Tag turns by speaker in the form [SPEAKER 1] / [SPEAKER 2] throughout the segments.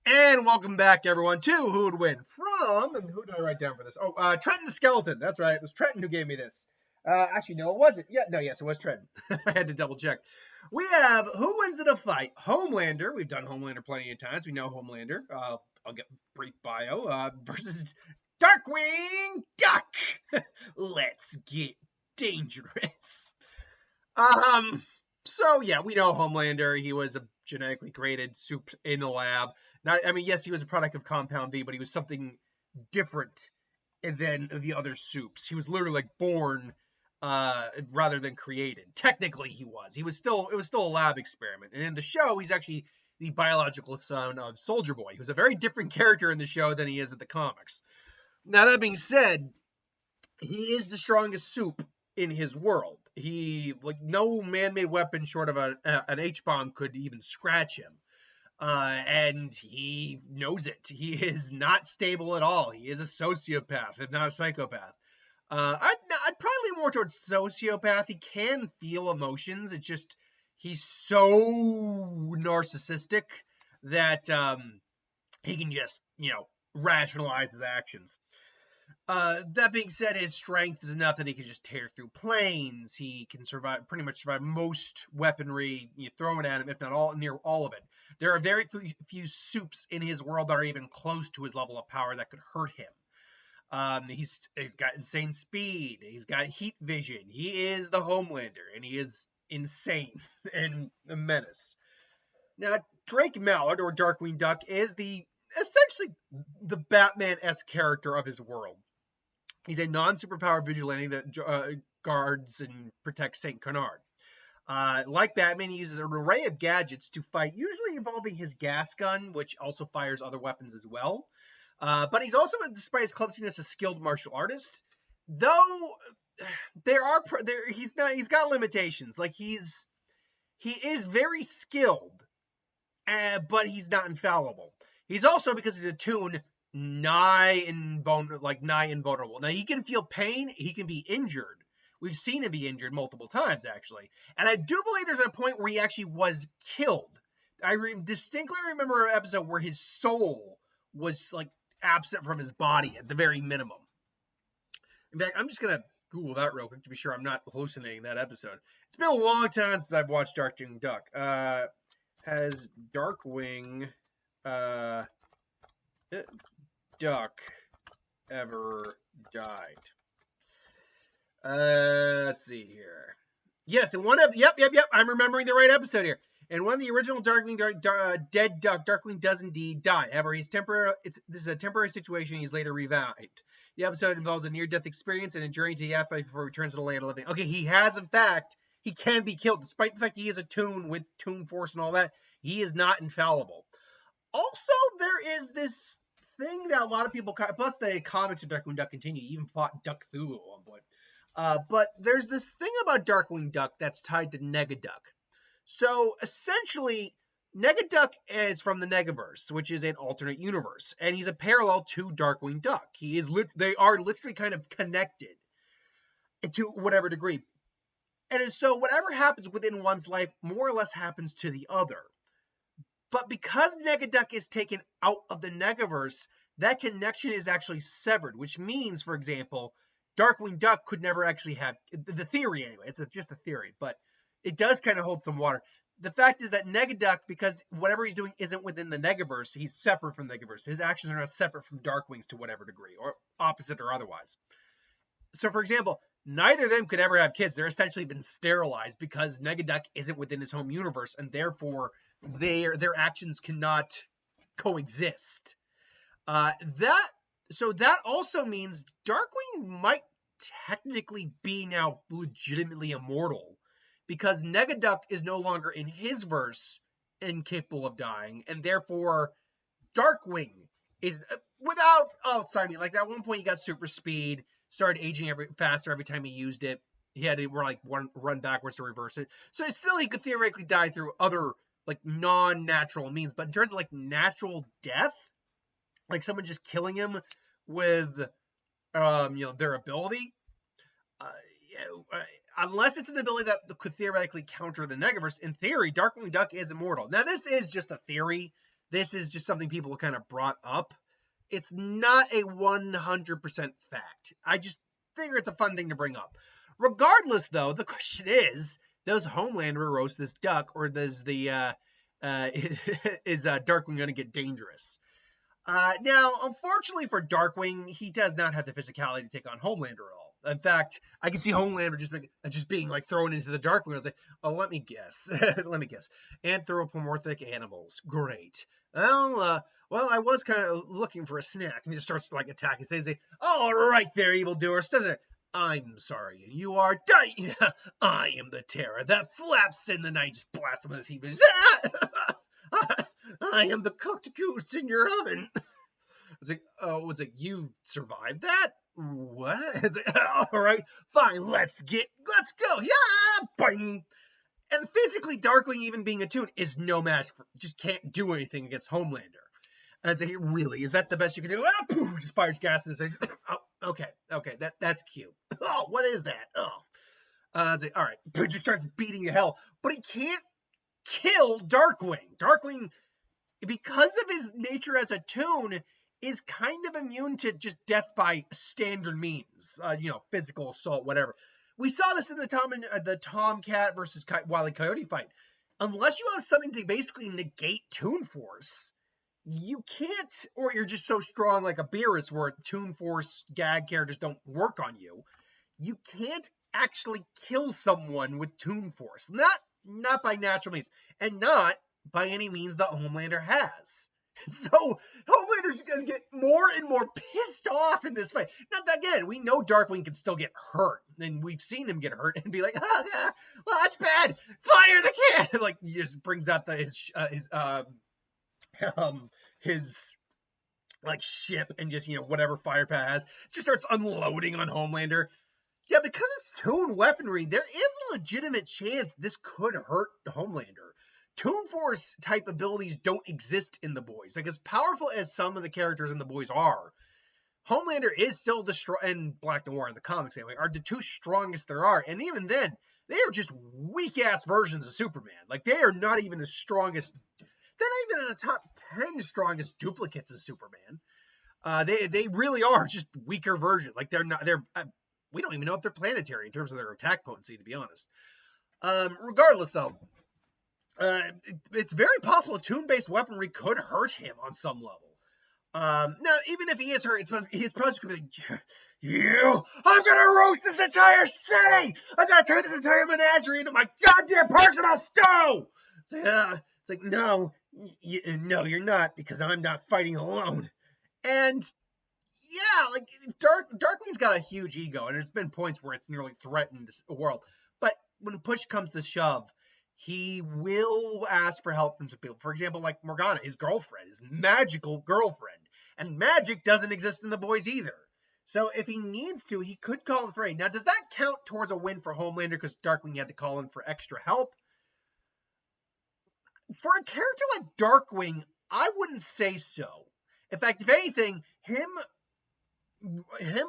[SPEAKER 1] And welcome back, everyone, to Who Would Win from, and who did I write down for this? Oh, Trenton the Skeleton. That's right. It was Trenton who gave me this. Actually, no, it wasn't. Yes, it was Trenton. I had to double check. We have Who Wins in a Fight? Homelander. We've done Homelander plenty of times. We know Homelander. I'll get brief bio. Versus Darkwing Duck. Let's get dangerous. So yeah, we know Homelander. He was a genetically created soup in the lab. Yes, he was a product of Compound V, but he was something different than the other soups. He was literally like born rather than created. Technically, he was. It was still a lab experiment. And in the show, he's actually the biological son of Soldier Boy, who's a very different character in the show than he is in the comics. Now that being said, he is the strongest soup in his world. No man-made weapon short of an H-bomb could even scratch him. And he knows it. He is not stable at all. He is a sociopath, if not a psychopath. I'd probably lean more towards sociopath. He can feel emotions. It's just he's so narcissistic that he can just, rationalize his actions. That being said, his strength is enough that he can just tear through planes. He can pretty much survive most weaponry you throw it at him, if not near all of it. There are very few soups in his world that are even close to his level of power that could hurt him. He's got insane speed. He's got heat vision. He is the Homelander, and he is insane and a menace. Now, Drake Mallard, or Darkwing Duck, is essentially the Batman-esque character of his world. He's a non-superpower vigilante that guards and protects St. Canard. Like Batman, he uses an array of gadgets to fight, usually involving his gas gun, which also fires other weapons as well. But he's also, despite his clumsiness, a skilled martial artist. Though he's got limitations. Like he is very skilled, but he's not infallible. He's also, because he's a toon, nigh invulnerable. Now, he can feel pain. He can be injured. We've seen him be injured multiple times, actually. And I do believe there's a point where he actually was killed. I distinctly remember an episode where his soul was, absent from his body at the very minimum. In fact, I'm just going to Google that real quick to be sure I'm not hallucinating that episode. It's been a long time since I've watched Darkwing Duck. Has Darkwing Duck ever died? Let's see here. Yes, in one of yep. I'm remembering the right episode here. In one of the original Darkwing Dead Duck, Darkwing does indeed die. However, this is a temporary situation. He's later revived. The episode involves a near-death experience and a journey to the afterlife before he returns to the land of living. Okay, he can be killed, despite the fact he is a toon with toon force and all that. He is not infallible. Also, there is this thing that a lot of people, plus the comics of Darkwing Duck continue, he even fought Duck Thulu at one point. But there's this thing about Darkwing Duck that's tied to Negaduck. So essentially, Negaduck is from the Negaverse, which is an alternate universe, and he's a parallel to Darkwing Duck. They are literally kind of connected to whatever degree. And so whatever happens within one's life more or less happens to the other. But because Negaduck is taken out of the Negaverse, that connection is actually severed, which means, for example, Darkwing Duck could never actually have, the theory anyway, it's just a theory, but it does kind of hold some water. The fact is that Negaduck, because whatever he's doing isn't within the Negaverse, he's separate from the Negaverse. His actions are not separate from Darkwing's to whatever degree, or opposite or otherwise. So, for example, neither of them could ever have kids. They're essentially been sterilized because Negaduck isn't within his home universe, and therefore their actions cannot coexist. So that also means Darkwing might technically be now legitimately immortal, because Negaduck is no longer in his verse incapable of dying, and therefore Darkwing is without like at one point he got super speed, started aging faster every time he used it. He had to run backwards to reverse it. So still he could theoretically die through other non-natural means, but in terms of natural death, like someone just killing him with their ability, unless it's an ability that could theoretically counter the Negaverse, in theory, Darkwing Duck is immortal. Now, this is just a theory. This is just something people kind of brought up. It's not a 100% fact. I just figure it's a fun thing to bring up. Regardless, though, the question is, does Homelander roast this duck, or does the is Darkwing going to get dangerous? Now, unfortunately for Darkwing, he does not have the physicality to take on Homelander at all. In fact, I can see Homelander just being like thrown into the Darkwing. I was like, oh, let me guess. Let me guess. Anthropomorphic animals. Great. Well, I was kind of looking for a snack. And he just starts like attacking. Says, all right there, evildoer. I'm sorry, you are dying. I am the terror that flaps in the night. Just blast him with his heat. I am the cooked goose in your oven. It's like, oh, it's like, you survived that? What? It's like, all right, fine, let's go. Yeah, bang. And physically, Darkwing, even being attuned, is no match. Just can't do anything against Homelander. And it's like, really, is that the best you can do? Ah, poof, just fires gas in his face. Oh, okay, that's cute. Oh, what is that? Oh. It's like, all right, just starts beating to hell. But he can't kill Darkwing. Darkwing, because of his nature as a toon, is kind of immune to just death by standard means, physical assault, whatever. We saw this in the Tomcat versus Wile E. Coyote fight. Unless you have something to basically negate Toon Force, you can't, or you're just so strong like a Beerus where Toon Force gag characters don't work on you. You can't actually kill someone with Toon Force. Not by natural means, and not by any means that Homelander has. So Homelander's going to get more and more pissed off in this fight. Now, again, we know Darkwing can still get hurt, and we've seen him get hurt and be like, well, that's bad. Fire the kid. Like, he just brings out his like ship and just, whatever fire pad has, just starts unloading on Homelander. Yeah, because it's Toon weaponry, there is a legitimate chance this could hurt Homelander. Toon Force type abilities don't exist in the boys. Like, as powerful as some of the characters in the boys are, Homelander is still and Black Noir in the comics anyway, are the two strongest there are. And even then, they are just weak-ass versions of Superman. Like, they are not even the strongest. They're not even in the top 10 strongest duplicates of Superman. They really are just weaker versions. Like, we don't even know if they're planetary in terms of their attack potency, to be honest. Regardless, though, it's very possible toon-based weaponry could hurt him on some level. Now, even if he is hurt, he's probably going to be like, I'm going to roast this entire city! I'm going to turn this entire menagerie into my goddamn personal stew! It's like, no, you're not, because I'm not fighting alone. And yeah, like, Darkwing's got a huge ego, and there's been points where it's nearly threatened the world. But when push comes to shove, he will ask for help from some people. For example, like Morgana, his girlfriend, his magical girlfriend. And magic doesn't exist in the boys either. So if he needs to, he could call in for aid. Now, does that count towards a win for Homelander because Darkwing had to call in for extra help? For a character like Darkwing, I wouldn't say so. In fact, if anything, him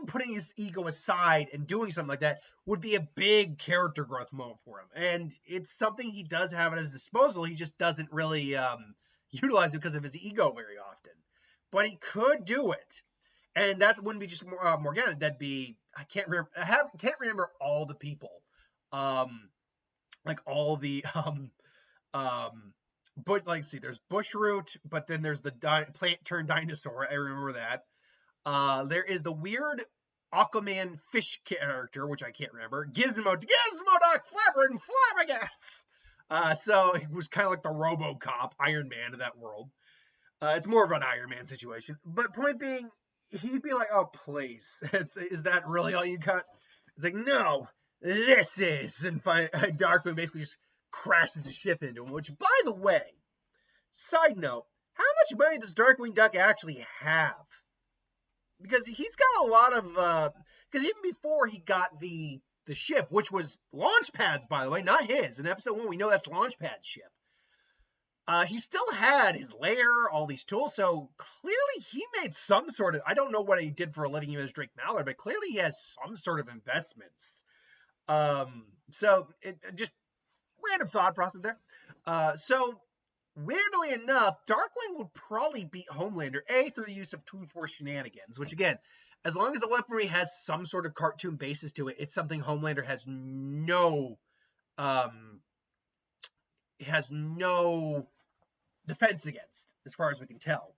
[SPEAKER 1] putting his ego aside and doing something like that would be a big character growth moment for him. And it's something he does have at his disposal. He just doesn't really utilize it because of his ego very often. But he could do it. And that wouldn't be just Morgana. That'd be, I can't remember all the people. Like all the, but like, see, there's Bushroot, but then there's the plant-turned dinosaur. I remember that. There is the weird Aquaman fish character, which I can't remember. Gizmoduck, Flabber, and Flabbergasts. So it was kind of like the RoboCop, Iron Man of that world. It's more of an Iron Man situation. But point being, he'd be like, oh, please. Is that really all you got? It's like, no, this is. And Darkwing basically just crashes the ship into him, which, by the way, side note, how much money does Darkwing Duck actually have? Because he's got a lot of, because even before he got the ship, which was Launchpad's, by the way, not his. In episode 1, we know that's Launchpad's ship. He still had his lair, all these tools, so clearly he made some sort of, I don't know what he did for a living even as Drake Mallard, but clearly he has some sort of investments. So it just random thought process there. So weirdly enough, Darkwing would probably beat Homelander, A, through the use of Toon Force shenanigans, which again, as long as the weaponry has some sort of cartoon basis to it, it's something Homelander has no defense against, as far as we can tell.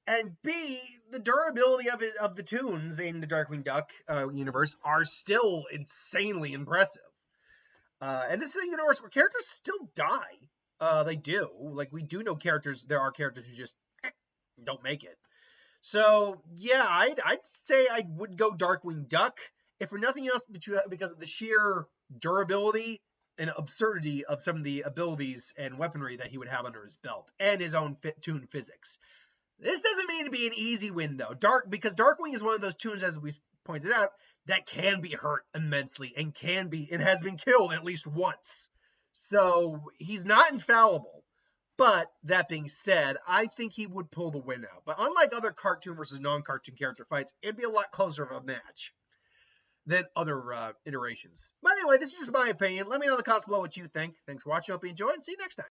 [SPEAKER 1] And B, the durability of the tunes in the Darkwing Duck universe are still insanely impressive. And this is a universe where characters still die. They do. Like, we do know there are characters who just don't make it. So, yeah, I'd say I would go Darkwing Duck, if for nothing else, because of the sheer durability and absurdity of some of the abilities and weaponry that he would have under his belt, and his own tune physics. This doesn't mean to be an easy win, though. Because Darkwing is one of those tunes, as we pointed out, that can be hurt immensely and has been killed at least once. So he's not infallible. But that being said, I think he would pull the win out. But unlike other cartoon versus non-cartoon character fights, it'd be a lot closer of a match than other iterations. But anyway, this is just my opinion. Let me know in the comments below what you think. Thanks for watching. Hope you enjoyed, and see you next time.